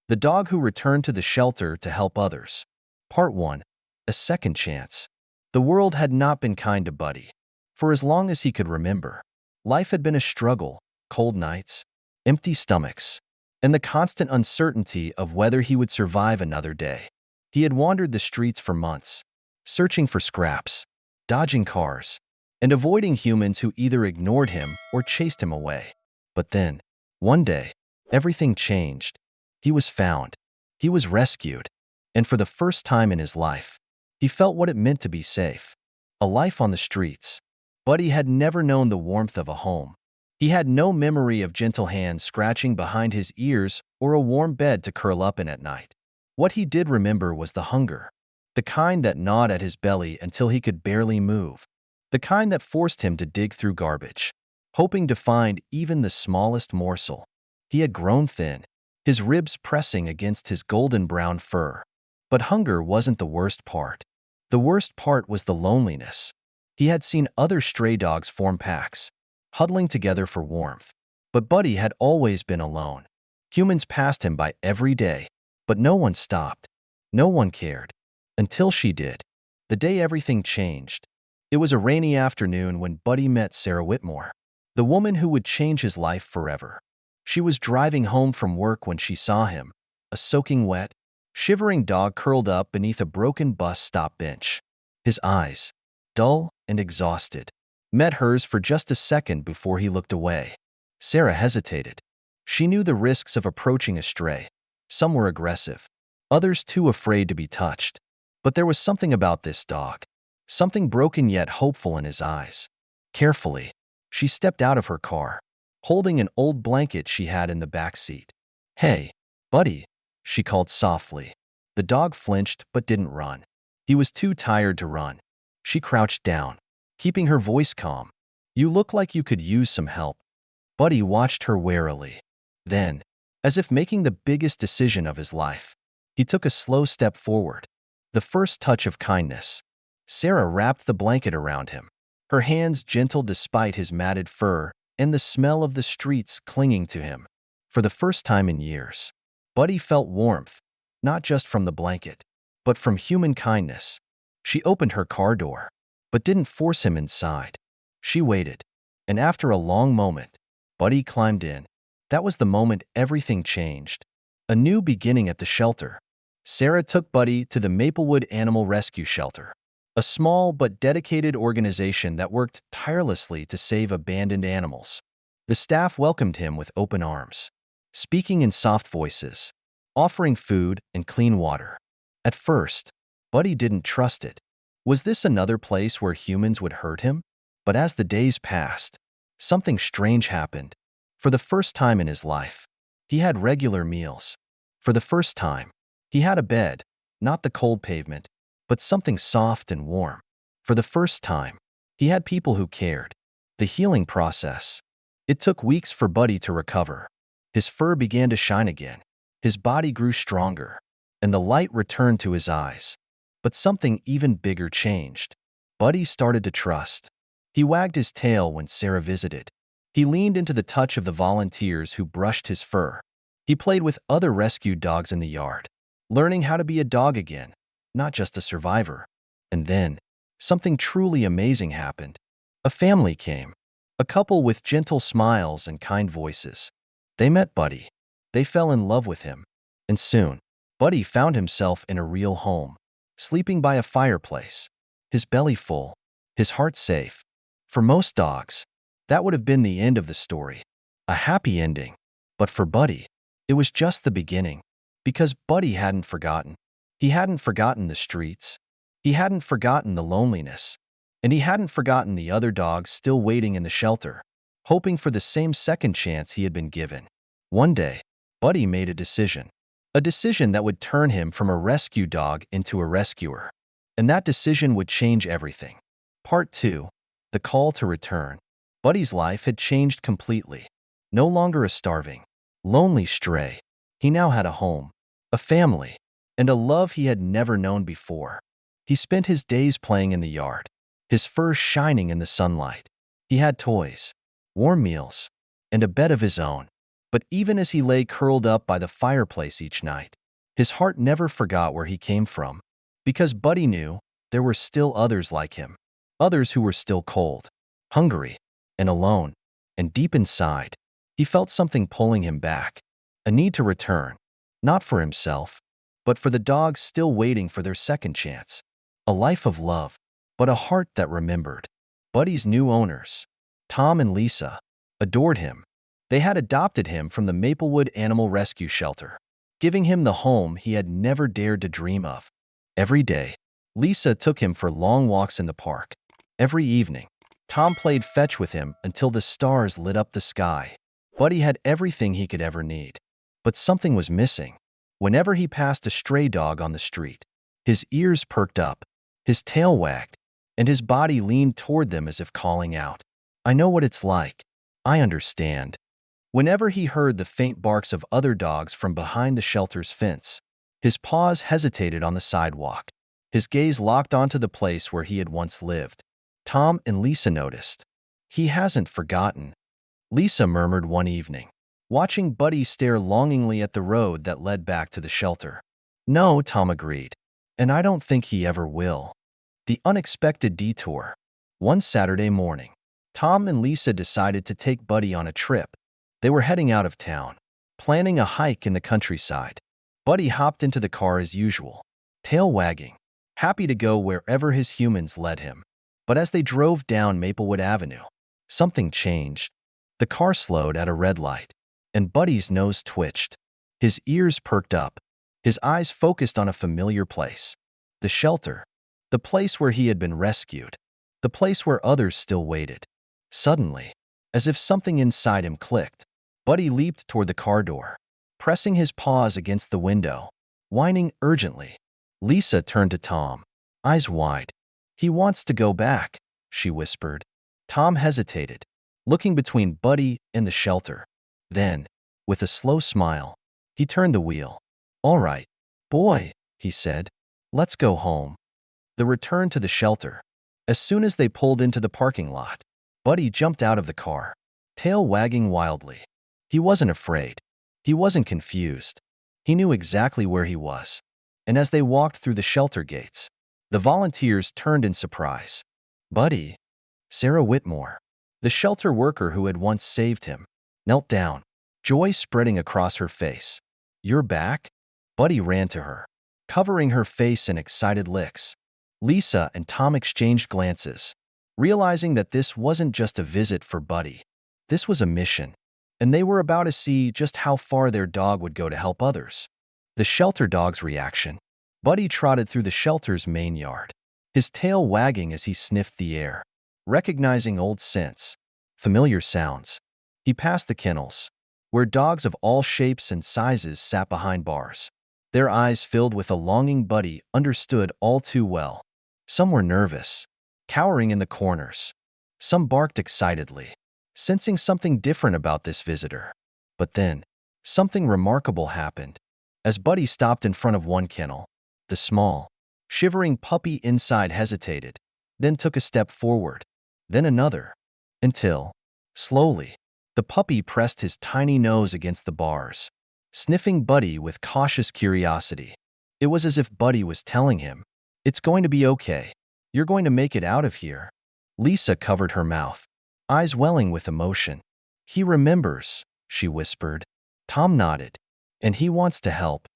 The dog who returned to the shelter to help others. Part 1. A second chance. The world had not been kind to Buddy. For as long as he could remember, life had been a struggle, cold nights, empty stomachs, and the constant uncertainty of whether he would survive another day. He had wandered the streets for months, searching for scraps, dodging cars, and avoiding humans who either ignored him or chased him away. But then, one day, everything changed. He was found. He was rescued. And for the first time in his life, he felt what it meant to be safe. A life on the streets. Buddy had never known the warmth of a home. He had no memory of gentle hands scratching behind his ears or a warm bed to curl up in at night. What he did remember was the hunger, the kind that gnawed at his belly until he could barely move, the kind that forced him to dig through garbage, hoping to find even the smallest morsel. He had grown thin, his ribs pressing against his golden brown fur. But hunger wasn't the worst part. The worst part was the loneliness. He had seen other stray dogs form packs, huddling together for warmth. But Buddy had always been alone. Humans passed him by every day, but no one stopped. No one cared. Until she did. The day everything changed. It was a rainy afternoon when Buddy met Sarah Whitmore, the woman who would change his life forever. She was driving home from work when she saw him, a soaking wet, shivering dog curled up beneath a broken bus stop bench. His eyes, dull and exhausted, met hers for just a second before he looked away. Sarah hesitated. She knew the risks of approaching a stray. Some were aggressive, others too afraid to be touched. But there was something about this dog, something broken yet hopeful in his eyes. Carefully, she stepped out of her car, holding an old blanket she had in the back seat. "Hey, Buddy," she called softly. The dog flinched but didn't run. He was too tired to run. She crouched down, keeping her voice calm. "You look like you could use some help." Buddy watched her warily. Then, as if making the biggest decision of his life, he took a slow step forward. The first touch of kindness. Sarah wrapped the blanket around him, her hands gentle despite his matted fur and the smell of the streets clinging to him. For the first time in years, Buddy felt warmth, not just from the blanket, but from human kindness. She opened her car door, but didn't force him inside. She waited, and after a long moment, Buddy climbed in. That was the moment everything changed. A new beginning at the shelter. Sarah took Buddy to the Maplewood Animal Rescue Shelter, a small but dedicated organization that worked tirelessly to save abandoned animals. The staff welcomed him with open arms, speaking in soft voices, offering food and clean water. At first, Buddy didn't trust it. Was this another place where humans would hurt him? But as the days passed, something strange happened. For the first time in his life, he had regular meals. For the first time, he had a bed, not the cold pavement, but something soft and warm. For the first time, he had people who cared. The healing process. It took weeks for Buddy to recover. His fur began to shine again. His body grew stronger, and the light returned to his eyes. But something even bigger changed. Buddy started to trust. He wagged his tail when Sarah visited. He leaned into the touch of the volunteers who brushed his fur. He played with other rescued dogs in the yard, learning how to be a dog again, not just a survivor. And then, something truly amazing happened. A family came, a couple with gentle smiles and kind voices. They met Buddy. They fell in love with him. And soon, Buddy found himself in a real home, sleeping by a fireplace, his belly full, his heart safe. For most dogs, that would have been the end of the story, a happy ending. But for Buddy, it was just the beginning, because Buddy hadn't forgotten. He hadn't forgotten the streets. He hadn't forgotten the loneliness. And he hadn't forgotten the other dogs still waiting in the shelter, hoping for the same second chance he had been given. One day, Buddy made a decision that would turn him from a rescue dog into a rescuer. And that decision would change everything. Part 2. The Call to Return. Buddy's life had changed completely. No longer a starving, lonely stray. He now had a home, a family, and a love he had never known before. He spent his days playing in the yard, his fur shining in the sunlight. He had toys, warm meals, and a bed of his own. But even as he lay curled up by the fireplace each night, his heart never forgot where he came from, because Buddy knew there were still others like him, others who were still cold, hungry, and alone, and deep inside, he felt something pulling him back, a need to return, not for himself, but for the dogs still waiting for their second chance, a life of love, but a heart that remembered. Buddy's new owners, Tom and Lisa, adored him. They had adopted him from the Maplewood Animal Rescue Shelter, giving him the home he had never dared to dream of. Every day, Lisa took him for long walks in the park. Every evening, Tom played fetch with him until the stars lit up the sky. Buddy had everything he could ever need. But something was missing. Whenever he passed a stray dog on the street, his ears perked up, his tail wagged, and his body leaned toward them as if calling out, "I know what it's like. I understand." Whenever he heard the faint barks of other dogs from behind the shelter's fence, his paws hesitated on the sidewalk. His gaze locked onto the place where he had once lived. Tom and Lisa noticed. "He hasn't forgotten," Lisa murmured one evening, watching Buddy stare longingly at the road that led back to the shelter. "No," Tom agreed, "and I don't think he ever will." The unexpected detour. One Saturday morning, Tom and Lisa decided to take Buddy on a trip. They were heading out of town, planning a hike in the countryside. Buddy hopped into the car as usual, tail wagging, happy to go wherever his humans led him. But as they drove down Maplewood Avenue, something changed. The car slowed at a red light, and Buddy's nose twitched. His ears perked up, his eyes focused on a familiar place. The shelter, the place where he had been rescued, the place where others still waited. Suddenly, as if something inside him clicked, Buddy leaped toward the car door, pressing his paws against the window, whining urgently. Lisa turned to Tom, eyes wide. "He wants to go back," she whispered. Tom hesitated, looking between Buddy and the shelter. Then, with a slow smile, he turned the wheel. "All right, boy," he said. "Let's go home." The return to the shelter. As soon as they pulled into the parking lot, Buddy jumped out of the car, tail wagging wildly. He wasn't afraid. He wasn't confused. He knew exactly where he was. And as they walked through the shelter gates, the volunteers turned in surprise. "Buddy," Sarah Whitmore, the shelter worker who had once saved him, knelt down, joy spreading across her face. "You're back?" Buddy ran to her, covering her face in excited licks. Lisa and Tom exchanged glances, realizing that this wasn't just a visit for Buddy. This was a mission, and they were about to see just how far their dog would go to help others. The shelter dog's reaction. Buddy trotted through the shelter's main yard, his tail wagging as he sniffed the air, recognizing old scents, familiar sounds. He passed the kennels, where dogs of all shapes and sizes sat behind bars. Their eyes filled with a longing Buddy understood all too well. Some were nervous, cowering in the corners. Some barked excitedly, sensing something different about this visitor. But then, something remarkable happened. As Buddy stopped in front of one kennel, the small, shivering puppy inside hesitated, then took a step forward, then another, until, slowly, the puppy pressed his tiny nose against the bars, sniffing Buddy with cautious curiosity. It was as if Buddy was telling him, "It's going to be okay. You're going to make it out of here." Lisa covered her mouth, eyes welling with emotion. "He remembers," she whispered. Tom nodded. "And he wants to help."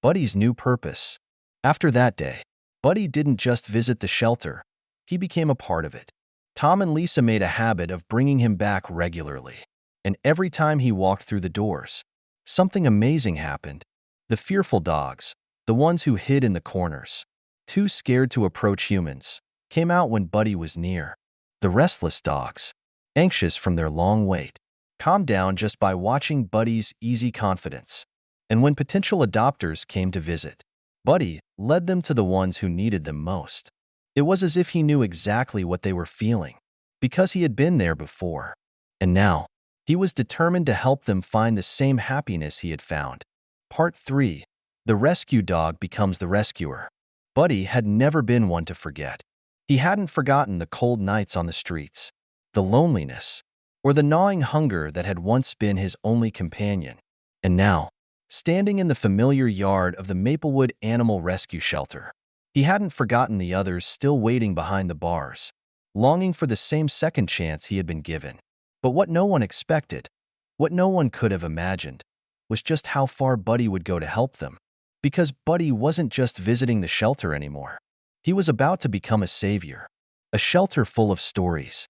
Buddy's new purpose. After that day, Buddy didn't just visit the shelter. He became a part of it. Tom and Lisa made a habit of bringing him back regularly. And every time he walked through the doors, something amazing happened. The fearful dogs, the ones who hid in the corners, too scared to approach humans, came out when Buddy was near. The restless dogs, anxious from their long wait, calmed down just by watching Buddy's easy confidence. And when potential adopters came to visit, Buddy led them to the ones who needed them most. It was as if he knew exactly what they were feeling, because he had been there before. And now, he was determined to help them find the same happiness he had found. Part 3. The rescue dog becomes the rescuer. Buddy had never been one to forget. He hadn't forgotten the cold nights on the streets, the loneliness, or the gnawing hunger that had once been his only companion. And now, standing in the familiar yard of the Maplewood Animal Rescue Shelter, he hadn't forgotten the others still waiting behind the bars, longing for the same second chance he had been given. But what no one expected, what no one could have imagined, was just how far Buddy would go to help them. Because Buddy wasn't just visiting the shelter anymore. He was about to become a savior. A shelter full of stories.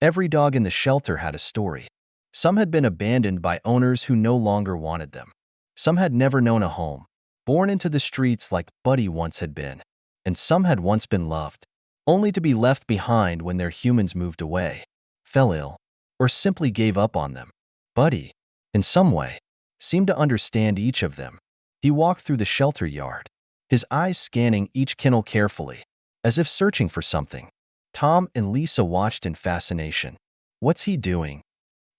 Every dog in the shelter had a story. Some had been abandoned by owners who no longer wanted them. Some had never known a home, born into the streets like Buddy once had been. And some had once been loved, only to be left behind when their humans moved away, fell ill, or simply gave up on them. Buddy, in some way, seemed to understand each of them. He walked through the shelter yard, his eyes scanning each kennel carefully, as if searching for something. Tom and Lisa watched in fascination. "What's he doing?"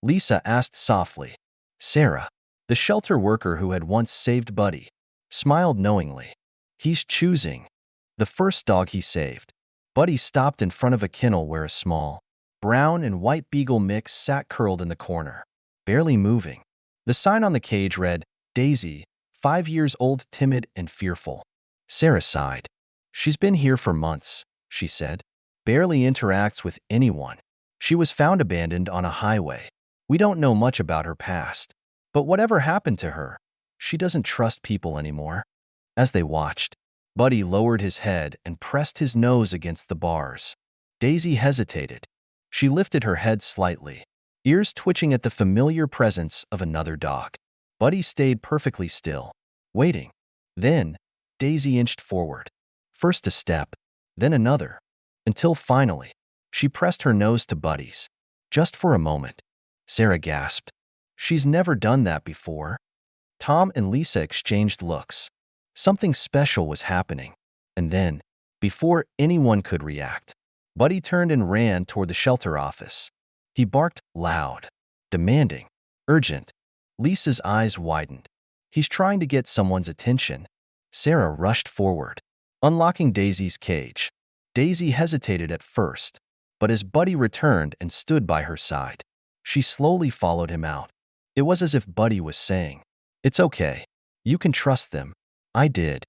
Lisa asked softly. Sarah, the shelter worker who had once saved Buddy, smiled knowingly. "He's choosing." The first dog he saved. Buddy stopped in front of a kennel where a small, brown and white beagle mix sat curled in the corner, barely moving. The sign on the cage read, "Daisy, 5 years old, timid and fearful." Sarah sighed. "She's been here for months," she said. "Barely interacts with anyone. She was found abandoned on a highway. We don't know much about her past. But whatever happened to her, she doesn't trust people anymore." As they watched, Buddy lowered his head and pressed his nose against the bars. Daisy hesitated. She lifted her head slightly, ears twitching at the familiar presence of another dog. Buddy stayed perfectly still, waiting. Then, Daisy inched forward, first a step, then another, until finally, she pressed her nose to Buddy's. Just for a moment, Sarah gasped. "She's never done that before." Tom and Lisa exchanged looks. Something special was happening. And then, before anyone could react, Buddy turned and ran toward the shelter office. He barked loud, demanding, urgent. Lisa's eyes widened. "He's trying to get someone's attention." Sarah rushed forward, unlocking Daisy's cage. Daisy hesitated at first, but as Buddy returned and stood by her side, she slowly followed him out. It was as if Buddy was saying, "It's okay. You can trust them. I did."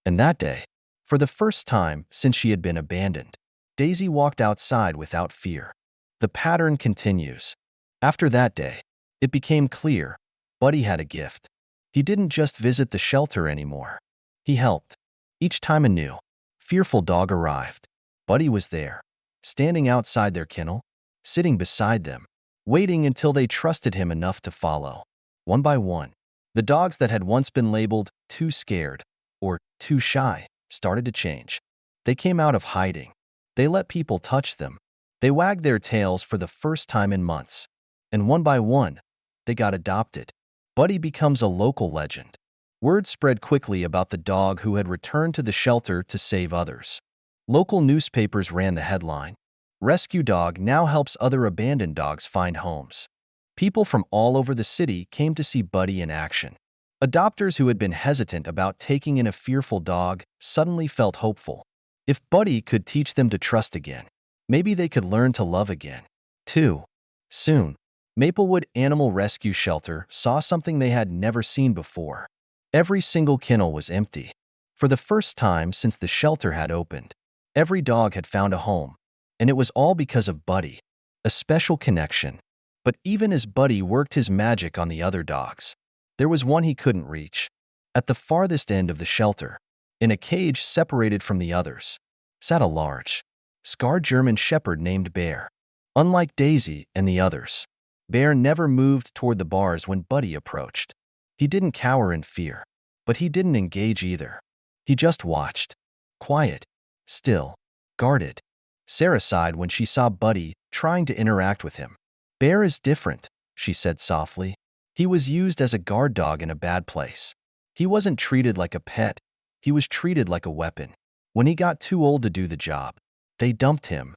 And that day, for the first time since she had been abandoned, Daisy walked outside without fear. The pattern continues. After that day, it became clear Buddy had a gift. He didn't just visit the shelter anymore. He helped. Each time a new, fearful dog arrived, Buddy was there, standing outside their kennel, sitting beside them, waiting until they trusted him enough to follow. One by one, the dogs that had once been labeled too scared or too shy started to change. They came out of hiding. They let people touch them. They wagged their tails for the first time in months. And one by one, they got adopted. Buddy becomes a local legend. Word spread quickly about the dog who had returned to the shelter to save others. Local newspapers ran the headline, "Rescue Dog Now Helps Other Abandoned Dogs Find Homes." People from all over the city came to see Buddy in action. Adopters who had been hesitant about taking in a fearful dog suddenly felt hopeful. If Buddy could teach them to trust again, maybe they could learn to love again, too. Soon, Maplewood Animal Rescue Shelter saw something they had never seen before. Every single kennel was empty. For the first time since the shelter had opened, every dog had found a home, and it was all because of Buddy, a special connection. But even as Buddy worked his magic on the other dogs, there was one he couldn't reach. At the farthest end of the shelter, in a cage separated from the others, sat a large, scarred German shepherd named Bear. Unlike Daisy and the others, Bear never moved toward the bars when Buddy approached. He didn't cower in fear, but he didn't engage either. He just watched, quiet, still, guarded. Sarah sighed when she saw Buddy trying to interact with him. "Bear is different," she said softly. "He was used as a guard dog in a bad place. He wasn't treated like a pet. He was treated like a weapon. When he got too old to do the job, they dumped him."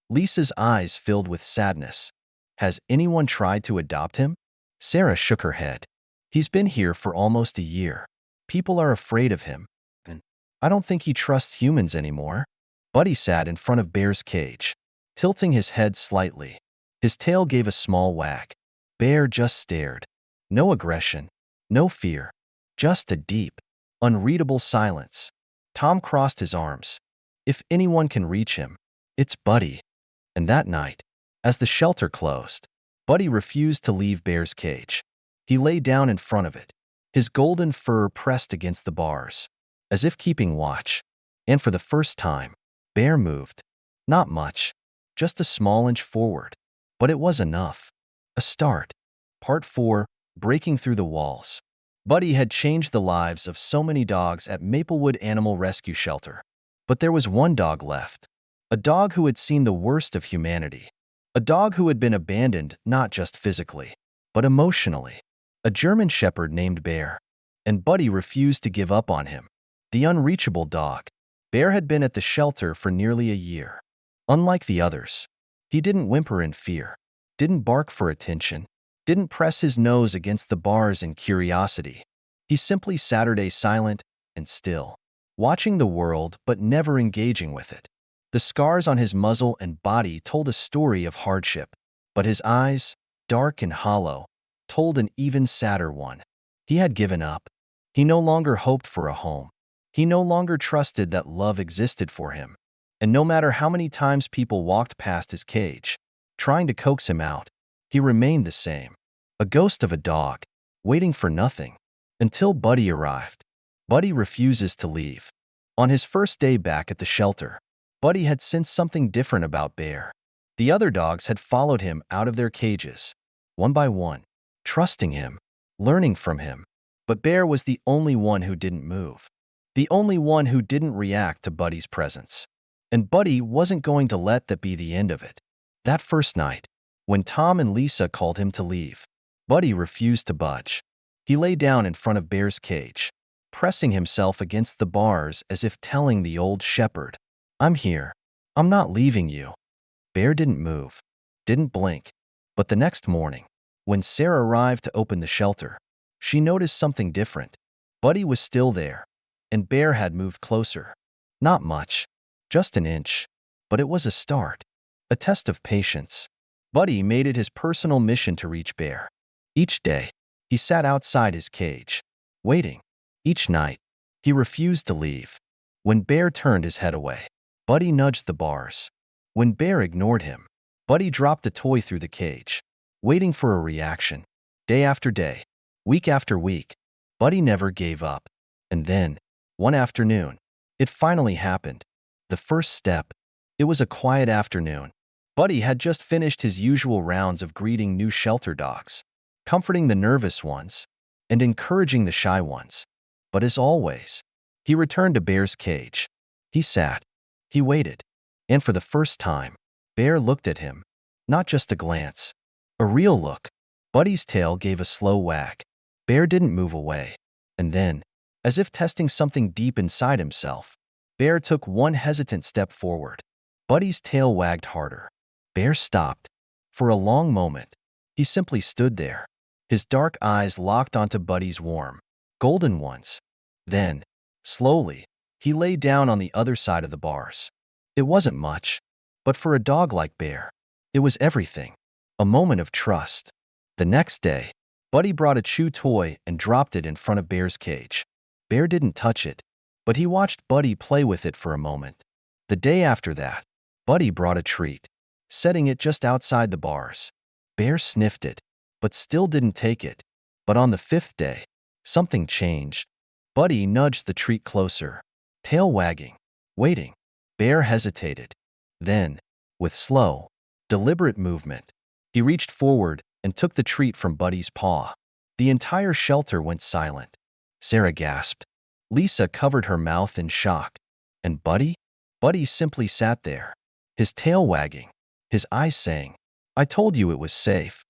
Lisa's eyes filled with sadness. "Has anyone tried to adopt him?" Sarah shook her head. "He's been here for almost a year. People are afraid of him, and I don't think he trusts humans anymore." Buddy sat in front of Bear's cage, tilting his head slightly. His tail gave a small wag. Bear just stared. No aggression, no fear, just a deep, unreadable silence. Tom crossed his arms. If anyone can reach him, it's Buddy. And that night, as the shelter closed, Buddy refused to leave Bear's cage. He lay down in front of it, his golden fur pressed against the bars, as if keeping watch. And for the first time, Bear moved. Not much, just a small inch forward. But it was enough. A start. Part 4, Breaking Through the Walls. Buddy had changed the lives of so many dogs at Maplewood Animal Rescue Shelter. But there was one dog left. A dog who had seen the worst of humanity. A dog who had been abandoned not just physically, but emotionally. A German shepherd named Bear. And Buddy refused to give up on him. The unreachable dog. Bear had been at the shelter for nearly a year. Unlike the others, he didn't whimper in fear, didn't bark for attention, didn't press his nose against the bars in curiosity. He simply sat silent and still, watching the world but never engaging with it. The scars on his muzzle and body told a story of hardship, but his eyes, dark and hollow, told an even sadder one. He had given up. He no longer hoped for a home. He no longer trusted that love existed for him. And no matter how many times people walked past his cage, trying to coax him out, he remained the same. A ghost of a dog, waiting for nothing, until Buddy arrived. Buddy refuses to leave. On his first day back at the shelter, Buddy had sensed something different about Bear. The other dogs had followed him out of their cages, one by one, trusting him, learning from him. But Bear was the only one who didn't move. The only one who didn't react to Buddy's presence. And Buddy wasn't going to let that be the end of it. That first night, when Tom and Lisa called him to leave, Buddy refused to budge. He lay down in front of Bear's cage, pressing himself against the bars as if telling the old shepherd, "I'm here. I'm not leaving you." Bear didn't move, didn't blink. But the next morning, when Sarah arrived to open the shelter, she noticed something different. Buddy was still there, and Bear had moved closer. Not much, just an inch, but it was a start, a test of patience. Buddy made it his personal mission to reach Bear. Each day, he sat outside his cage, waiting. Each night, he refused to leave. When Bear turned his head away, Buddy nudged the bars. When Bear ignored him, Buddy dropped a toy through the cage, waiting for a reaction. Day after day, week after week, Buddy never gave up. And then, one afternoon, it finally happened. The first step. It was a quiet afternoon. Buddy had just finished his usual rounds of greeting new shelter dogs, comforting the nervous ones, and encouraging the shy ones. But as always, he returned to Bear's cage. He sat. He waited. And for the first time, Bear looked at him. Not just a glance. A real look. Buddy's tail gave a slow wag. Bear didn't move away. And then, as if testing something deep inside himself, Bear took one hesitant step forward. Buddy's tail wagged harder. Bear stopped. For a long moment, he simply stood there, his dark eyes locked onto Buddy's warm, golden ones. Then, slowly, he lay down on the other side of the bars. It wasn't much, but for a dog like Bear, it was everything. A moment of trust. The next day, Buddy brought a chew toy and dropped it in front of Bear's cage. Bear didn't touch it, but he watched Buddy play with it for a moment. The day after that, Buddy brought a treat, setting it just outside the bars. Bear sniffed it, but still didn't take it. But on the fifth day, something changed. Buddy nudged the treat closer, tail wagging, waiting. Bear hesitated. Then, with slow, deliberate movement, he reached forward and took the treat from Buddy's paw. The entire shelter went silent. Sarah gasped. Lisa covered her mouth in shock. And Buddy? Buddy simply sat there, his tail wagging, his eyes saying, "I told you it was safe."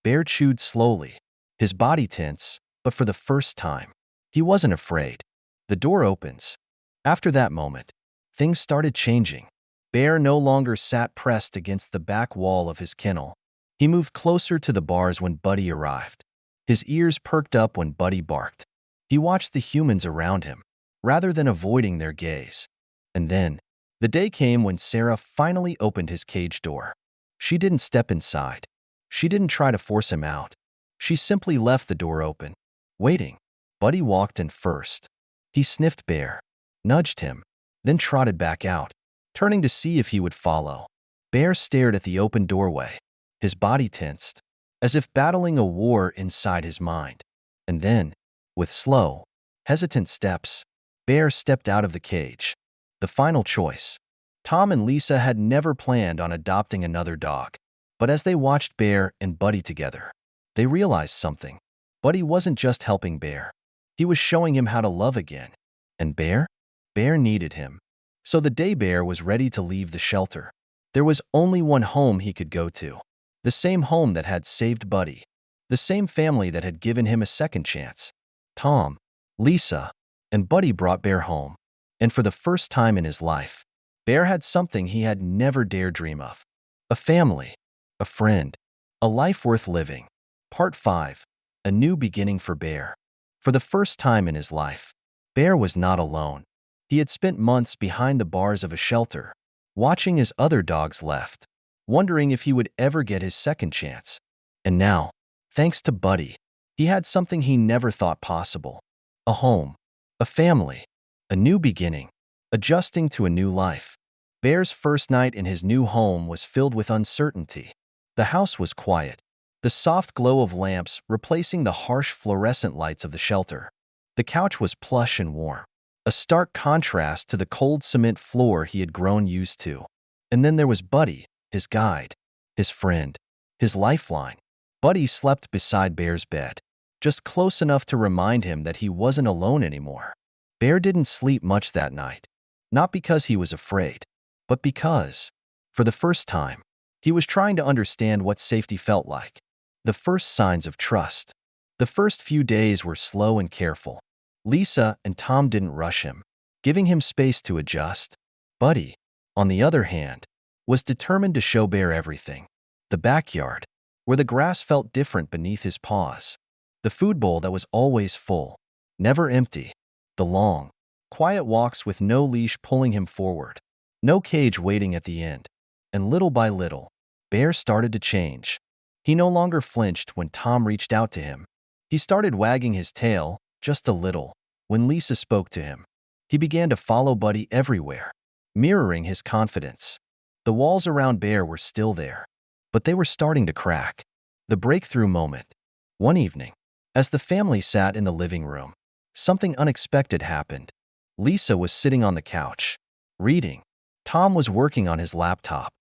Bear chewed slowly, his body tense, but for the first time, he wasn't afraid. The door opens. After that moment, things started changing. Bear no longer sat pressed against the back wall of his kennel. He moved closer to the bars when Buddy arrived. His ears perked up when Buddy barked. He watched the humans around him, rather than avoiding their gaze. And then, the day came when Sarah finally opened his cage door. She didn't step inside. She didn't try to force him out. She simply left the door open, waiting. Buddy walked in first. He sniffed Bear, nudged him, then trotted back out, turning to see if he would follow. Bear stared at the open doorway, his body tensed, as if battling a war inside his mind. And then, with slow, hesitant steps, Bear stepped out of the cage. The final choice. Tom and Lisa had never planned on adopting another dog. But as they watched Bear and Buddy together, they realized something. Buddy wasn't just helping Bear. He was showing him how to love again. And Bear? Bear needed him. So the day Bear was ready to leave the shelter, there was only one home he could go to. The same home that had saved Buddy. The same family that had given him a second chance. Tom, Lisa, and Buddy brought Bear home. And for the first time in his life, Bear had something he had never dared dream of. A family, a friend, a life worth living. Part 5. A new beginning for Bear. For the first time in his life, Bear was not alone. He had spent months behind the bars of a shelter, watching as other dogs left, wondering if he would ever get his second chance. And now, thanks to Buddy, he had something he never thought possible. A home, a family, a new beginning, adjusting to a new life. Bear's first night in his new home was filled with uncertainty. The house was quiet, the soft glow of lamps replacing the harsh fluorescent lights of the shelter. The couch was plush and warm, a stark contrast to the cold cement floor he had grown used to. And then there was Buddy, his guide, his friend, his lifeline. Buddy slept beside Bear's bed, just close enough to remind him that he wasn't alone anymore. Bear didn't sleep much that night, not because he was afraid, but because, for the first time, he was trying to understand what safety felt like. The first signs of trust. The first few days were slow and careful. Lisa and Tom didn't rush him, giving him space to adjust. Buddy, on the other hand, was determined to show Bear everything. The backyard, where the grass felt different beneath his paws. The food bowl that was always full, never empty. The long, quiet walks with no leash pulling him forward. No cage waiting at the end. And little by little, Bear started to change. He no longer flinched when Tom reached out to him. He started wagging his tail, just a little, when Lisa spoke to him. He began to follow Buddy everywhere, mirroring his confidence. The walls around Bear were still there, but they were starting to crack. The breakthrough moment. One evening, as the family sat in the living room, something unexpected happened. Lisa was sitting on the couch, reading. Tom was working on his laptop.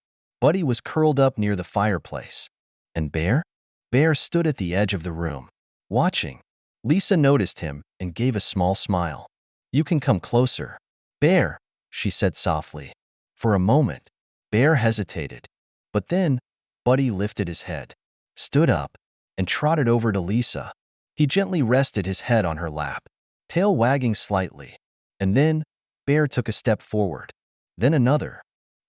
Buddy was curled up near the fireplace. And Bear? Bear stood at the edge of the room, watching. Lisa noticed him and gave a small smile. "You can come closer, Bear," she said softly. For a moment, Bear hesitated. But then, Buddy lifted his head, stood up, and trotted over to Lisa. He gently rested his head on her lap, tail wagging slightly. And then, Bear took a step forward, then another,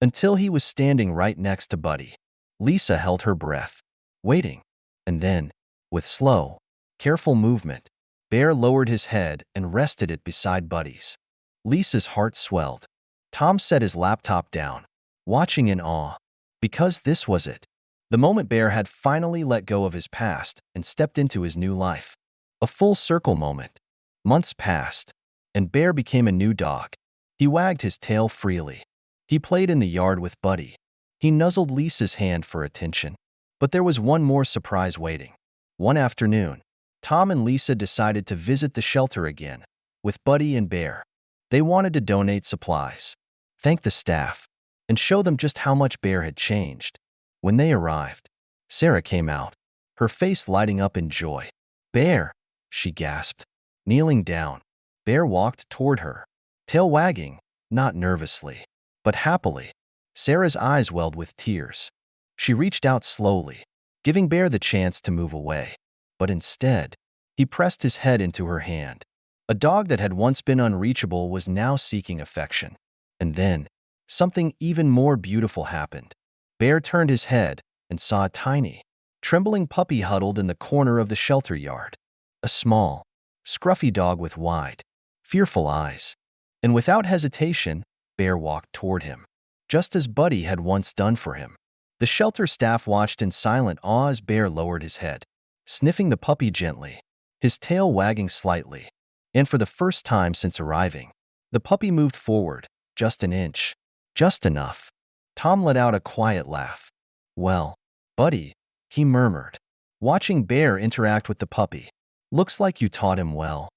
until he was standing right next to Buddy. Lisa held her breath, waiting. And then, with slow, careful movement, Bear lowered his head and rested it beside Buddy's. Lisa's heart swelled. Tom set his laptop down, watching in awe, because this was it. The moment Bear had finally let go of his past and stepped into his new life. A full circle moment. Months passed, and Bear became a new dog. He wagged his tail freely. He played in the yard with Buddy. He nuzzled Lisa's hand for attention. But there was one more surprise waiting. One afternoon, Tom and Lisa decided to visit the shelter again, with Buddy and Bear. They wanted to donate supplies, thank the staff, and show them just how much Bear had changed. When they arrived, Sarah came out, her face lighting up in joy. "Bear," she gasped. Kneeling down, Bear walked toward her, tail wagging, not nervously, but happily. Sarah's eyes welled with tears. She reached out slowly, giving Bear the chance to move away. But instead, he pressed his head into her hand. A dog that had once been unreachable was now seeking affection. And then, something even more beautiful happened. Bear turned his head and saw a tiny, trembling puppy huddled in the corner of the shelter yard. A small, scruffy dog with wide, fearful eyes. And without hesitation, Bear walked toward him, just as Buddy had once done for him. The shelter staff watched in silent awe as Bear lowered his head, sniffing the puppy gently, his tail wagging slightly. And for the first time since arriving, the puppy moved forward, just an inch. Just enough. Tom let out a quiet laugh. "Well, buddy," he murmured, watching Bear interact with the puppy. "Looks like you taught him well."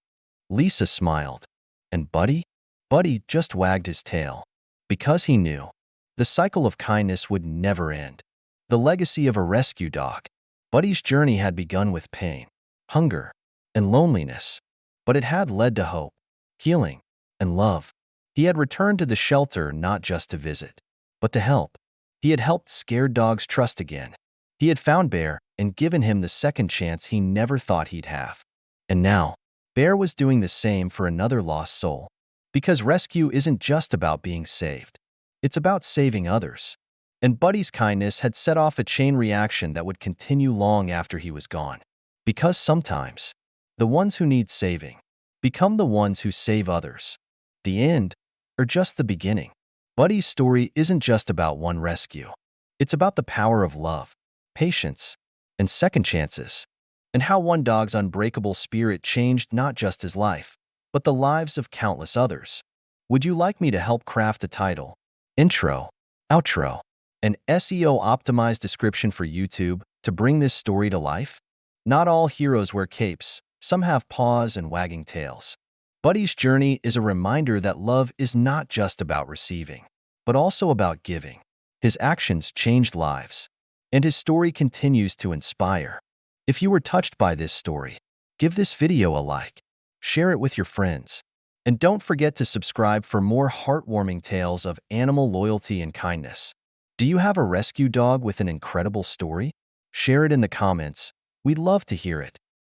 Lisa smiled. "And Buddy?" Buddy just wagged his tail, because he knew the cycle of kindness would never end. The legacy of a rescue dog. Buddy's journey had begun with pain, hunger, and loneliness, but it had led to hope, healing, and love. He had returned to the shelter not just to visit, but to help. He had helped scared dogs trust again. He had found Bear and given him the second chance he never thought he'd have. And now, Bear was doing the same for another lost soul. Because rescue isn't just about being saved. It's about saving others. And Buddy's kindness had set off a chain reaction that would continue long after he was gone. Because sometimes, the ones who need saving become the ones who save others. The end, or just the beginning. Buddy's story isn't just about one rescue. It's about the power of love, patience, and second chances, and how one dog's unbreakable spirit changed not just his life, but the lives of countless others. Would you like me to help craft a title, intro, outro, and SEO-optimized description for YouTube to bring this story to life? Not all heroes wear capes. Some have paws and wagging tails. Buddy's journey is a reminder that love is not just about receiving, but also about giving. His actions changed lives, and his story continues to inspire. If you were touched by this story, give this video a like, share it with your friends, and don't forget to subscribe for more heartwarming tales of animal loyalty and kindness. Do you have a rescue dog with an incredible story? Share it in the comments. We'd love to hear it.